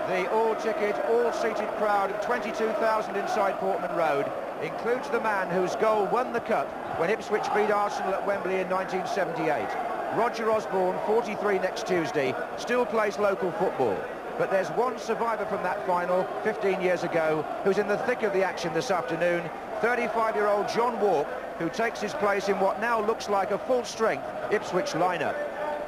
The all-ticket, all-seated crowd of 22,000 inside Portman Road includes the man whose goal won the cup when Ipswich beat Arsenal at Wembley in 1978. Roger Osborne, 43 next Tuesday, still plays local football. But there's one survivor from that final 15 years ago who's in the thick of the action this afternoon, 35-year-old John Walk, who takes his place in what now looks like a full-strength Ipswich lineup.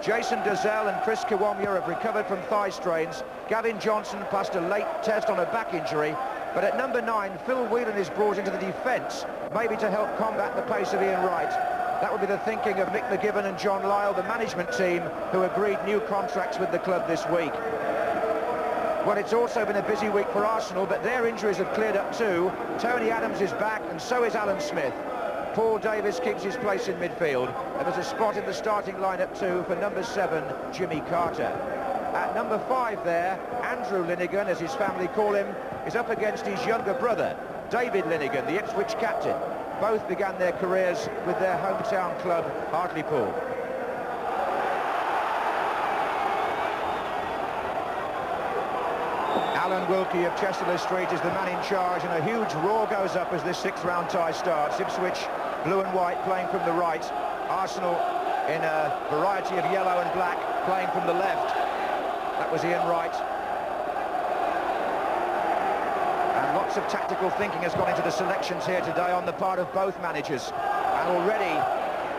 Jason Dazelle and Chris Kiwomya have recovered from thigh strains. Gavin Johnson passed a late test on a back injury. But at number 9, Phil Whelan is brought into the defence, maybe to help combat the pace of Ian Wright. That would be the thinking of Mick McGibbon and John Lyle, the management team, who agreed new contracts with the club this week. Well, it's also been a busy week for Arsenal, but their injuries have cleared up too. Tony Adams is back, and so is Alan Smith. Paul Davis keeps his place in midfield, and there's a spot in the starting lineup too for number 7, Jimmy Carter. At number 5 there, Andrew Linnigan, as his family call him, is up against his younger brother, David Linnigan, the Ipswich captain. Both began their careers with their hometown club, Hartlepool. Alan Wilkie of Chester Street is the man in charge, and a huge roar goes up as this 6th round tie starts. Ipswich, blue and white, playing from the right. Arsenal in a variety of yellow and black, playing from the left. That was Ian Wright. And lots of tactical thinking has gone into the selections here today on the part of both managers. And already,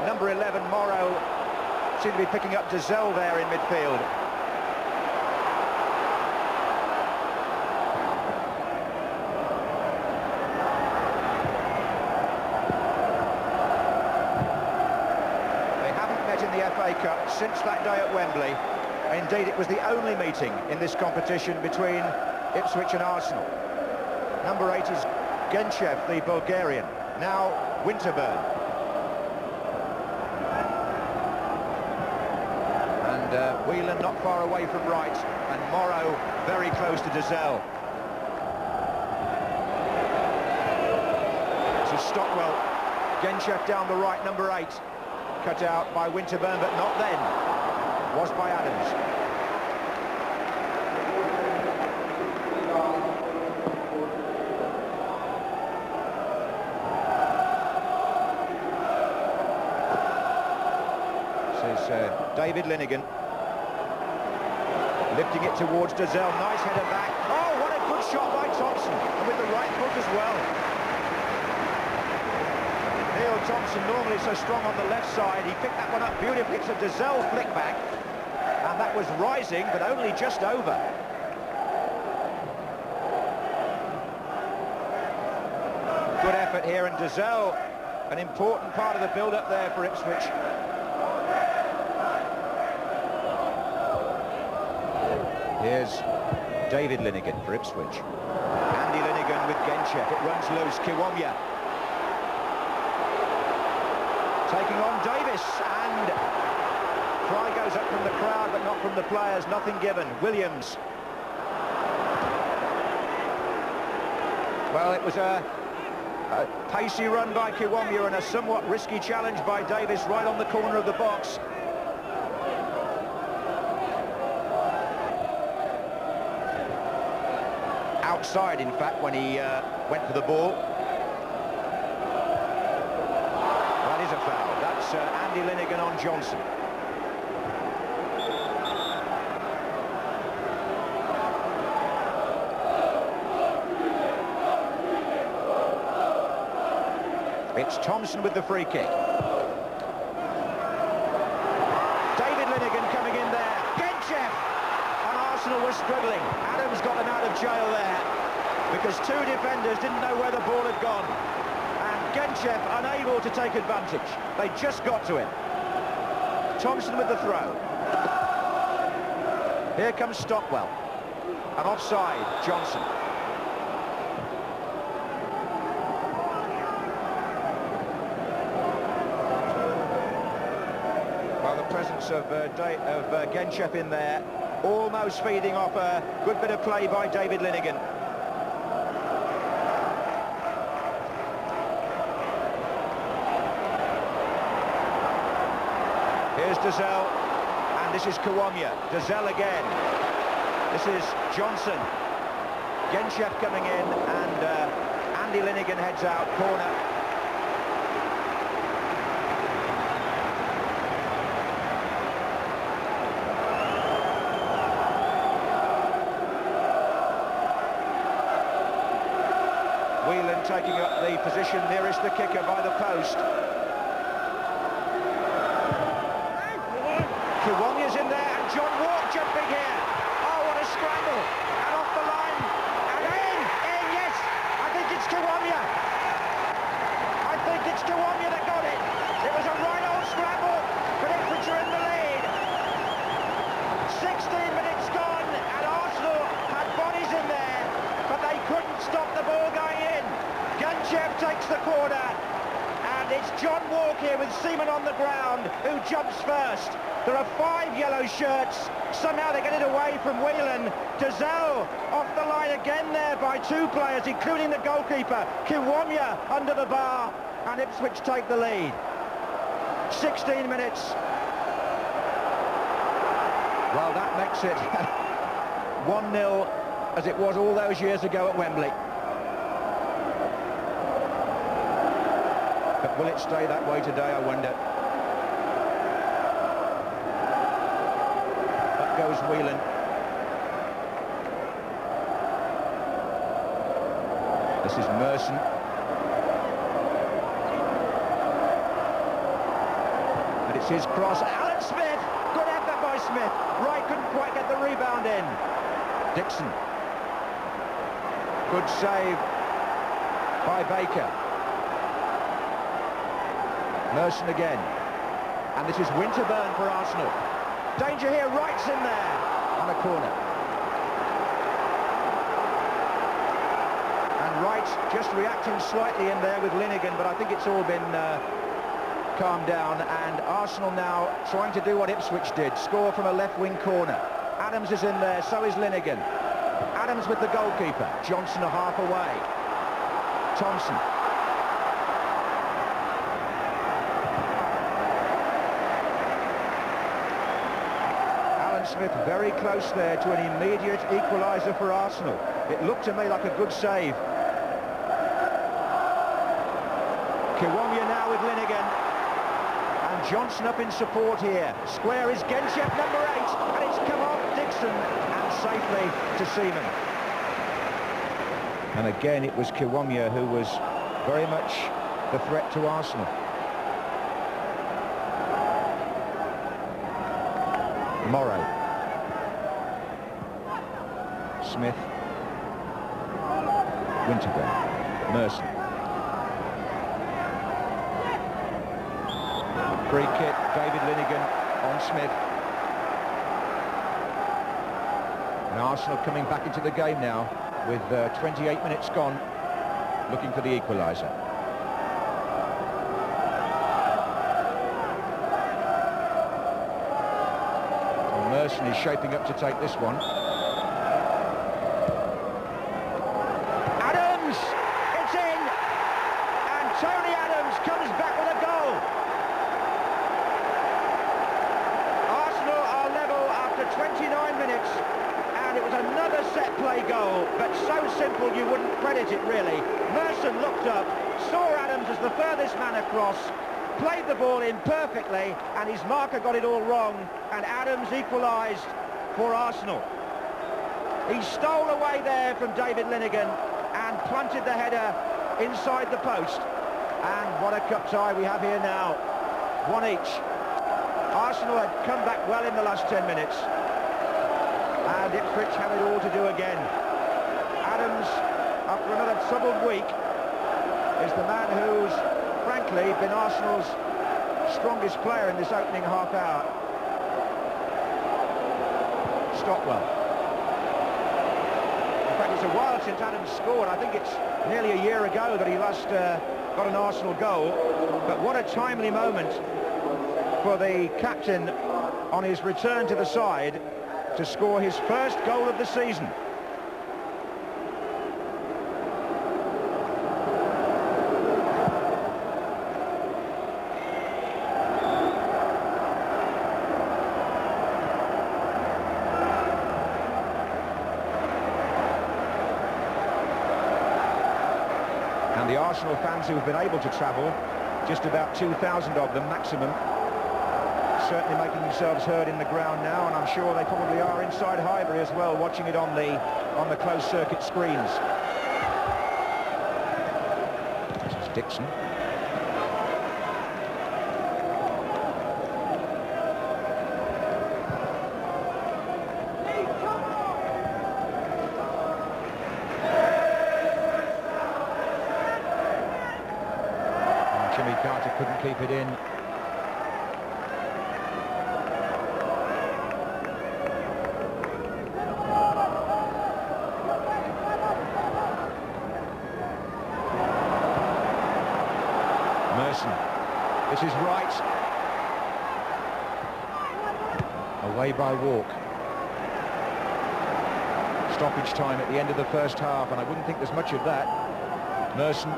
number 11, Morrow, seems to be picking up Dazelle there in midfield. Cup since that day at Wembley. Indeed, it was the only meeting in this competition between Ipswich and Arsenal. Number 8 is Genchev, the Bulgarian. Now Winterburn. And Whelan not far away from Wright, and Morrow very close to Dazelle. To Stockwell. Genchev down the right, number 8. Cut out by Winterburn, but not then. Was by Adams. This is David Linnigan. Lifting it towards Dazelle. Nice header back. Oh, what a good shot by Thompson. And with the right foot as well. Neil Thompson, normally so strong on the left side, he picked that one up beautifully. It's a Dazelle flick back, and that was rising, but only just over. Good effort here, and Dazelle, an important part of the build-up there for Ipswich. Here's David Linnigan for Ipswich. Andy Linnigan with Genchev. It runs loose. Kiwomya. Taking on Davis, and try goes up from the crowd, but not from the players. Nothing given. Williams. Well, it was a pacey run by Kiwomya and a somewhat risky challenge by Davis right on the corner of the box. Outside, in fact, when he went for the ball. That is a foul. That's Andy Linnigan on Johnson. It's Thompson with the free kick. David Linnigan coming in there. Genchev! And Arsenal was struggling. Adams got them out of jail there because two defenders didn't know where the ball had gone. And Genchev unable to take advantage. They just got to him. Thompson with the throw. Here comes Stockwell. And offside, Johnson. Presence of Genchev in there, almost feeding off a good bit of play by David Linnigan. Here's Dazelle, and this is Kiwomya. Dazelle again. This is Johnson. Genchev coming in, and Andy Linnigan heads out, corner. Whelan taking up the position nearest the kicker by the post. Kiwomya's in there, and John Walk jumping here. Oh, what a scramble! And off the line, and in, yes! I think it's Kiwomya. I think it's Kiwomya that got it. It was a right old scramble, but Ipswich are in the lead. 16 minutes gone, and Arsenal had bodies in there, but they couldn't stop the ball going in. Genchev takes the corner, and it's John Walk here with Seaman on the ground, who jumps first. There are 5 yellow shirts. Somehow they get it away from Whelan. Dazelle off the line again there by 2 players, including the goalkeeper. Kiwomya under the bar, and Ipswich take the lead. 16 minutes. Well, that makes it 1-0 as it was all those years ago at Wembley. But will it stay that way today, I wonder? Up goes Whelan. This is Merson. And it's his cross. Alan Smith! Good effort by Smith. Wright couldn't quite get the rebound in. Dixon. Good save by Baker. Merson again. And this is Winterburn for Arsenal. Danger here, Wright's in there on a corner. And Wright just reacting slightly in there with Linnigan, but I think it's all been calmed down. And Arsenal now trying to do what Ipswich did, score from a left-wing corner. Adams is in there, so is Linnigan. Adams with the goalkeeper. Johnson a half away. Thompson. Smith very close there to an immediate equaliser for Arsenal. It looked to me like a good save. Kiwomya now with Linnigan, and Johnson up in support here. Square is Genchev, number 8, and it's come off Dixon and safely to Seaman. And again it was Kiwomya who was very much the threat to Arsenal. Morrow. Smith. Winterburn. Merson. Free kick, David Linnigan on Smith. And Arsenal coming back into the game now with 28 minutes gone, looking for the equaliser. Merson is shaping up to take this one. Adams! It's in! And Tony Adams comes back with a goal. Arsenal are level after 29 minutes, and it was another set play goal, but so simple you wouldn't credit it really. Merson looked up, saw Adams as the furthest man across, played the ball in perfectly, and his marker got it all wrong, and Adams equalised for Arsenal. He stole away there from David Linnigan and planted the header inside the post. And what a cup tie we have here now. 1 each. Arsenal had come back well in the last 10 minutes, and Ipswich have it all to do again. Adams, after another troubled week, is the man who's frankly been Arsenal's strongest player in this opening half hour. Stockwell. In fact, it's a while since Adams scored. I think it's nearly a year ago that he last got an Arsenal goal. But what a timely moment for the captain on his return to the side to score his first goal of the season. And the Arsenal fans who have been able to travel, just about 2,000 of them maximum, certainly making themselves heard in the ground now, and I'm sure they probably are inside Highbury as well, watching it on the closed circuit screens. This is Dixon. And Jimmy Carter couldn't keep it in. This is right. Away by Walk. Stoppage time at the end of the first half, and I wouldn't think there's much of that. Merson.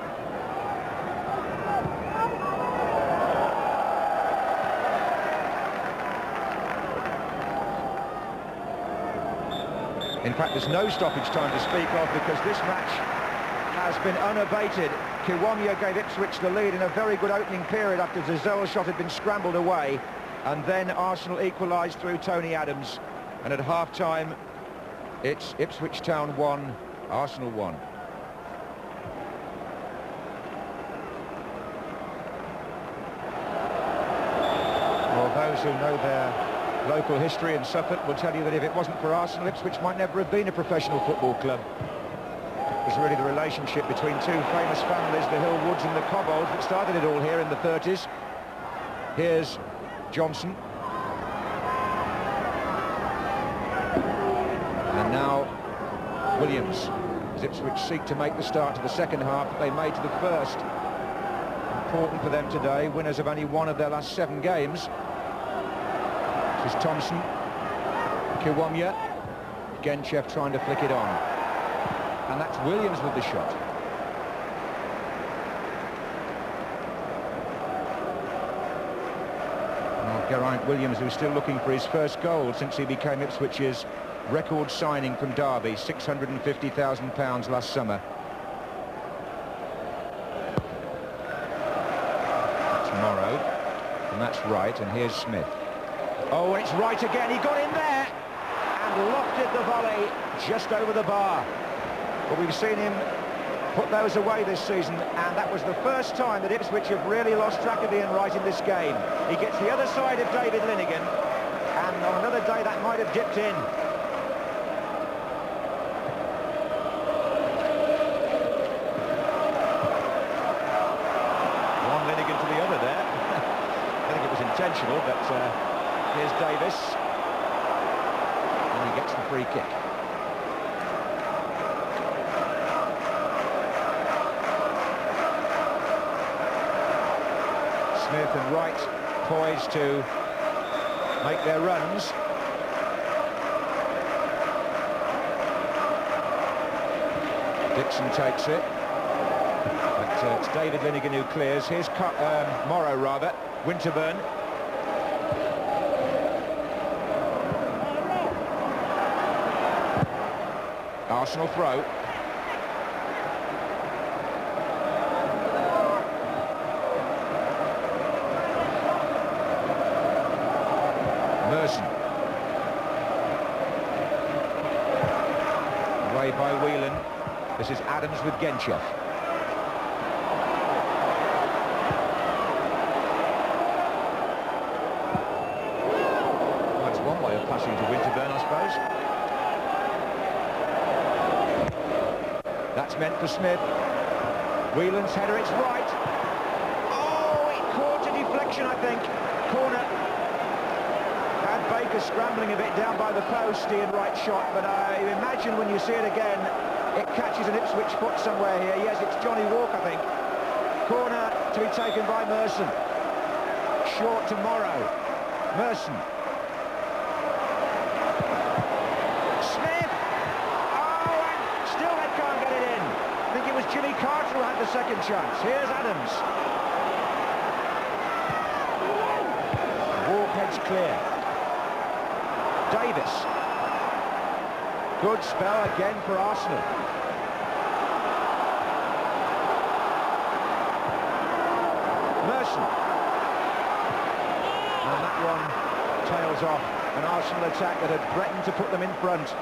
In fact, there's no stoppage time to speak of, because this match has been unabated. Kiwomya gave Ipswich the lead in a very good opening period after the Zell shot had been scrambled away, and then Arsenal equalised through Tony Adams, and at half-time it's Ipswich Town 1, Arsenal 1. Well, those who know their local history in Suffolk will tell you that if it wasn't for Arsenal, Ipswich might never have been a professional football club. It was really the relationship between two famous families, the Hillwoods and the Cobbolds, that started it all here in the 30s. Here's Johnson. And now Williams, as Ipswich seek to make the start to the second half that they made to the first. Important for them today, winners of only one of their last 7 games. This is Thompson, Kiwomya, Genchev trying to flick it on. And that's Williams with the shot. Now Geraint Williams, who's still looking for his first goal since he became Ipswich's record signing from Derby, £650,000 last summer. That's Morrow, and that's right, and here's Smith. Oh, and it's right again, he got in there, and lofted the volley just over the bar. But we've seen him put those away this season, and that was the first time that Ipswich have really lost track of Ian Wright in this game. He gets the other side of David Linnigan, and on another day that might have dipped in. One Linnigan to the other there. I think it was intentional, but here's Davis, and he gets the free kick. Smith and Wright poised to make their runs. Dixon takes it. But it's David Linnigan who clears. Here's Morrow, rather. Winterburn. Arsenal throw. Merson. Away by Whelan. This is Adams with Genchev. That's one way of passing to Winterburn, I suppose. That's meant for Smith. Whelan's header, it's right. Oh, it caught a deflection, I think. Corner. Baker scrambling a bit down by the post, Ian Wright shot, but I imagine when you see it again, it catches an Ipswich foot somewhere here. Yes, it's Johnny Walk, I think. Corner to be taken by Merson. Short to Morrow. Merson. Smith! Oh, and still they can't get it in. I think it was Jimmy Carter who had the second chance. Here's Adams. Walk heads clear. Davis. Good spell again for Arsenal. Merson. And that one tails off an Arsenal attack that had threatened to put them in front.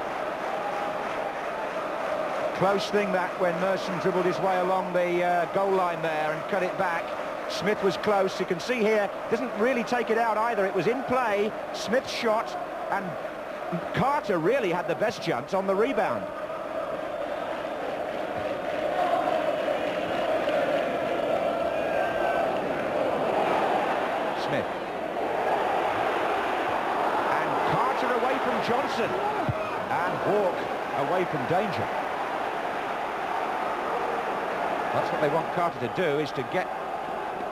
Close thing that when Merson dribbled his way along the goal line there and cut it back. Smith was close. You can see here, doesn't really take it out either. It was in play, Smith shot, and Carter really had the best chance on the rebound. Smith. And Carter away from Johnson. And Walk away from danger. That's what they want Carter to do, is to get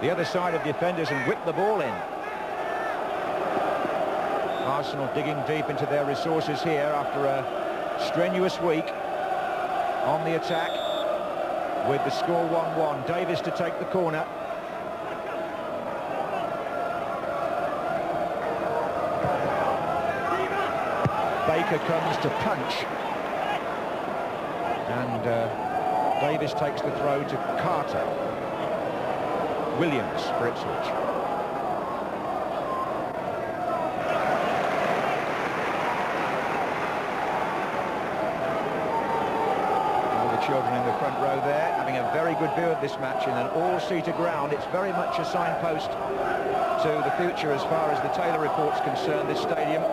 the other side of defenders and whip the ball in. Arsenal digging deep into their resources here after a strenuous week on the attack with the score 1-1. Davis to take the corner. Baker comes to punch. And Davis takes the throw to Carter. Williams for Ipswich. All the children in the front row there having a very good view of this match in an all-seater ground. It's very much a signpost to the future as far as the Taylor report's concerned, this stadium.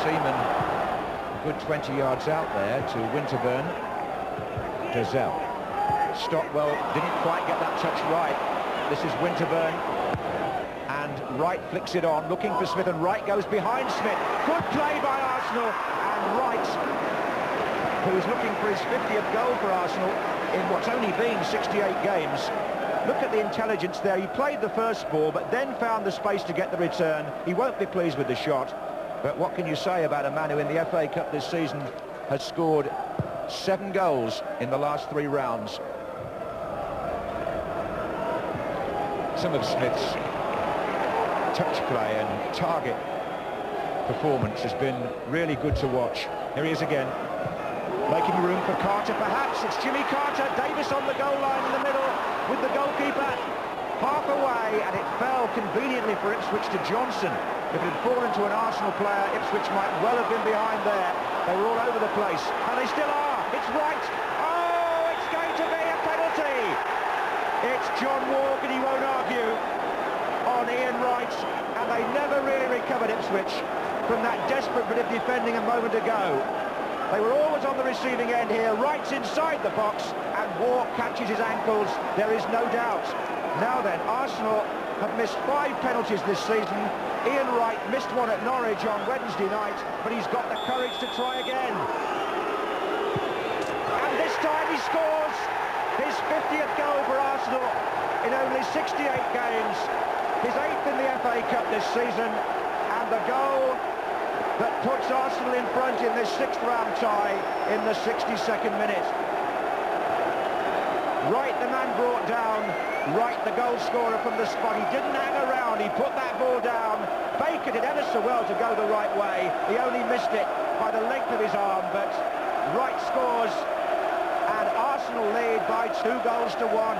Seaman, a good 20 yards out there to Winterburn. Gazelle. Stockwell didn't quite get that touch right. This is Winterburn. And Wright flicks it on, looking for Smith, and Wright goes behind Smith. Good play by Arsenal. And Wright, who is looking for his 50th goal for Arsenal in what's only been 68 games. Look at the intelligence there. He played the first ball, but then found the space to get the return. He won't be pleased with the shot. But what can you say about a man who in the FA Cup this season has scored 7 goals in the last 3 rounds? Some of Smith's touch play and target performance has been really good to watch. Here he is again, making room for Carter perhaps. It's Jimmy Carter, Davis on the goal line in the middle with the goalkeeper half away, and it fell conveniently for Ipswich to Johnson. If it had fallen to an Arsenal player, Ipswich might well have been behind there. They were all over the place, and they still are. It's Wright. Oh, it's going to be a penalty. It's John Walk, and he won't argue, on Ian Wright, and they never really recovered Ipswich from that desperate bit of defending a moment ago. They were always on the receiving end here. Wright's inside the box, and Walk catches his ankles. There is no doubt. Now then, Arsenal have missed 5 penalties this season. Ian Wright missed one at Norwich on Wednesday night, but he's got the courage to try again. And this time he scores his 50th goal for Arsenal in only 68 games. His 8th in the FA Cup this season, and the goal that puts Arsenal in front in this 6th round tie in the 62nd minute. Wright, the man brought down. Wright, the goal scorer from the spot. He didn't hang around. He put that ball down. Baker did ever so well to go the right way. He only missed it by the length of his arm, but Wright scores, and Arsenal lead by 2 goals to 1.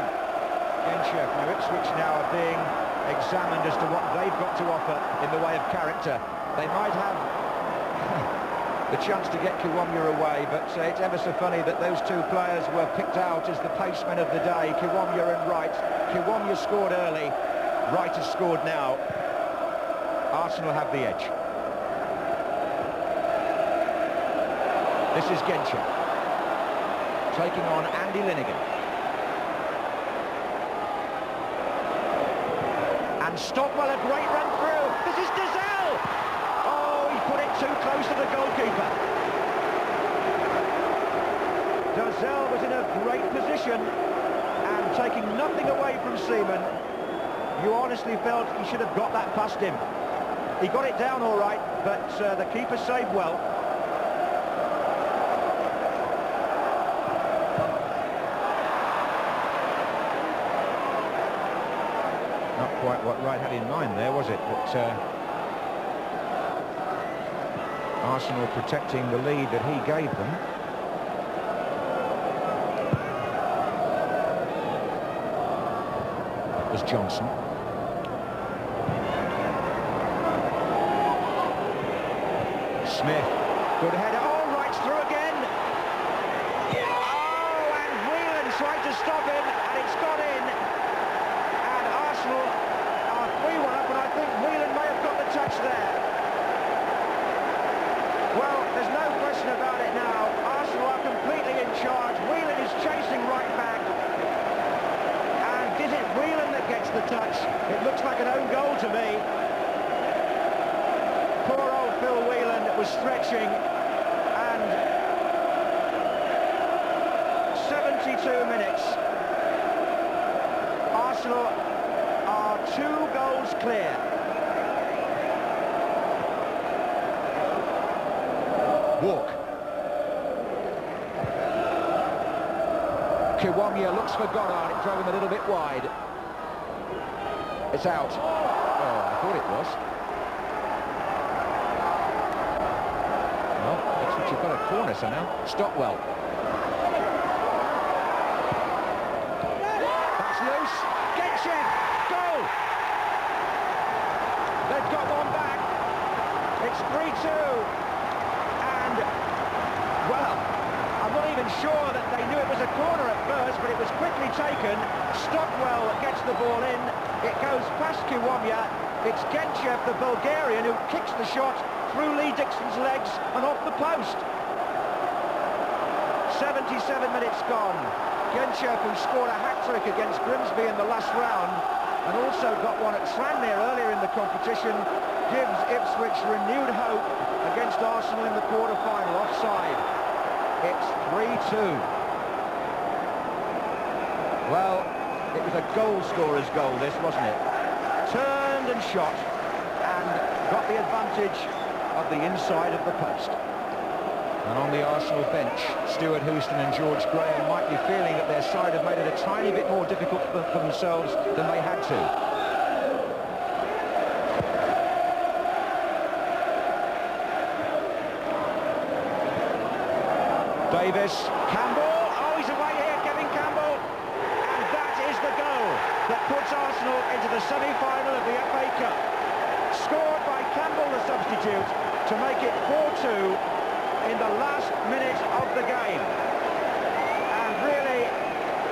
Genchef. Now Ipswich now are being examined as to what they've got to offer in the way of character. They might have the chance to get Kiwomya away, but it's ever so funny that those 2 players were picked out as the pacemen of the day, Kiwomya and Wright. Kiwomya scored early, Wright has scored now. Arsenal have the edge. This is Genchef taking on Andy Linnigan. And Stockwell, a great run through. This is Gazelle! Oh, he put it too close to the goalkeeper. Gazelle was in a great position, and taking nothing away from Seaman, you honestly felt he should have got that past him. He got it down all right, but the keeper saved well. Not quite what Wright had in mind there, was it? But Arsenal protecting the lead that he gave them. That was Johnson. Smith, good header, oh, right through again. Oh, and Whelan tried to stop him, and it's got in. And Arsenal are 3-1 up, and I think Whelan may have got the touch there. Well, there's no question about it now. Arsenal are completely in charge. Whelan is chasing right back. And is it Whelan that gets the touch? It looks like an own goal to me. Poor old Phil Whelan was stretching. And 72 minutes. Arsenal are 2 goals clear. Walk. Kiwomya looks for Goddard. It drove him a little bit wide. It's out. Oh, I thought it was. Well, looks like you've got a corner somehow. Stockwell. That's loose. Genchev. Goal. They've got one back. It's 3-2. Well, I'm not even sure that they knew it was a corner at first, but it was quickly taken. Stockwell gets the ball in. It goes past Kiwomya. It's Genchev, the Bulgarian, who kicks the shot through Lee Dixon's legs and off the post. 77 minutes gone. Genchev, who scored a hat-trick against Grimsby in the last round, and also got one at Tranmere earlier in the competition, gives Ipswich renewed hope against Arsenal in the quarter-final. Offside. It's 3-2. Well, it was a goal-scorer's goal, this, wasn't it? Turned and shot, and got the advantage of the inside of the post. And on the Arsenal bench, Stuart Houston and George Graham might be feeling that their side have made it a tiny bit more difficult for themselves than they had to. Davis, Campbell, oh, he's away here, Kevin Campbell, and that is the goal that puts Arsenal into the semi-final of the FA Cup. Scored by Campbell, the substitute, to make it 4-2 in the last minute of the game. And really,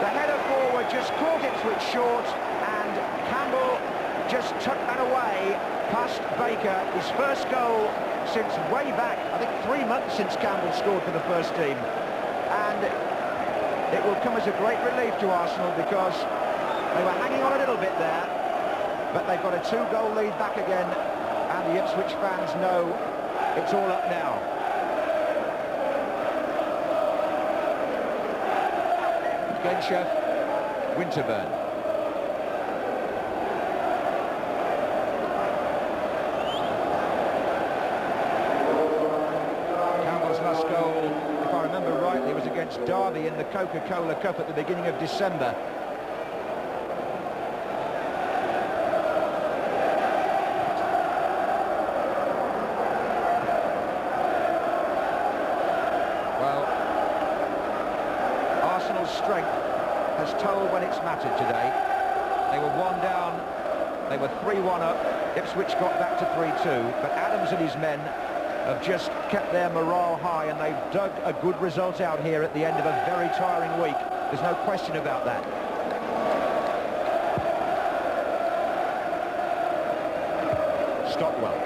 the header forward just caught Ipswich short, and Campbell just tucked that away past Baker, his first goal since way back, I think 3 months since Campbell scored for the first team. And it will come as a great relief to Arsenal because they were hanging on a little bit there, but they've got a 2-goal lead back again, and the Ipswich fans know it's all up now. Genchev, Winterburn. Last goal, if I remember rightly, was against Derby in the Coca-Cola Cup at the beginning of December. Well, Arsenal's strength has told when it's mattered today. They were 1 down, they were 3-1 up, Ipswich got back to 3-2, but Adams and his men have just kept their morale high, and they've dug a good result out here at the end of a very tiring week. There's no question about that. Stockwell.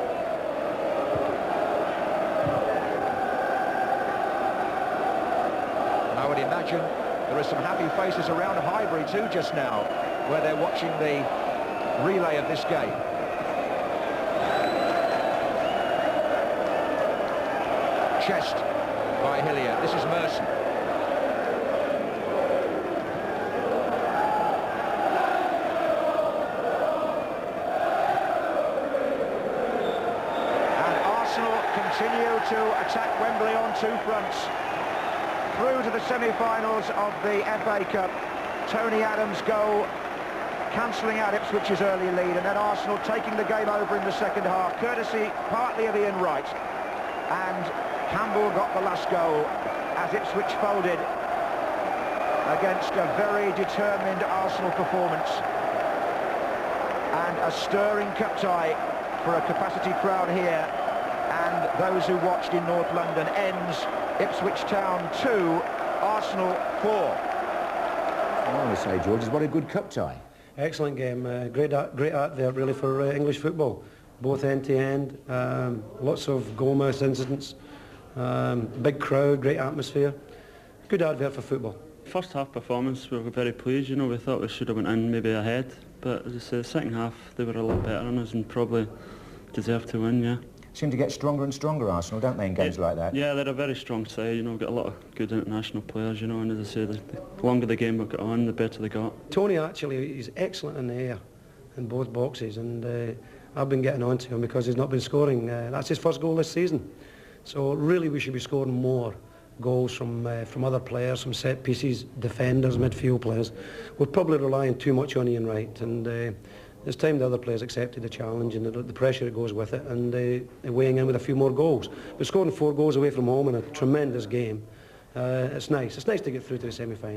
And I would imagine there are some happy faces around Highbury too just now, where they're watching the relay of this game. Chest by Hillier. This is Merson. And Arsenal continue to attack Wembley on 2 fronts. Through to the semi-finals of the FA Cup. Tony Adams' goal cancelling out Ipswich's early lead, and then Arsenal taking the game over in the second half, courtesy partly of Ian Wright. and Campbell got the last goal as Ipswich folded against a very determined Arsenal performance. And a stirring cup tie for a capacity crowd here, and those who watched in North London. Ends Ipswich Town 2, Arsenal 4. I want to say, George, is what a good cup tie. Excellent game, great art there really for English football, both end to end, lots of goal-mouth incidents, big crowd, great atmosphere, good advert for football. First half performance, we were very pleased, you know, we thought we should have went in maybe ahead, but as I say, the second half they were a lot better on us and probably deserved to win, yeah. Seem to get stronger and stronger, Arsenal, don't they, in games like that? Yeah, they're a very strong side, you know, we've got a lot of good international players, you know, and as I say, the longer the game we got on, the better they got. Tony actually is excellent in the air, in both boxes, and I've been getting on to him because he's not been scoring. That's his first goal this season. So really we should be scoring more goals from other players, from set pieces, defenders, midfield players. We're probably relying too much on Ian Wright, and it's time the other players accepted the challenge and the pressure that goes with it, and weighing in with a few more goals. But scoring 4 goals away from home in a tremendous game, it's nice. It's nice to get through to the semi-final.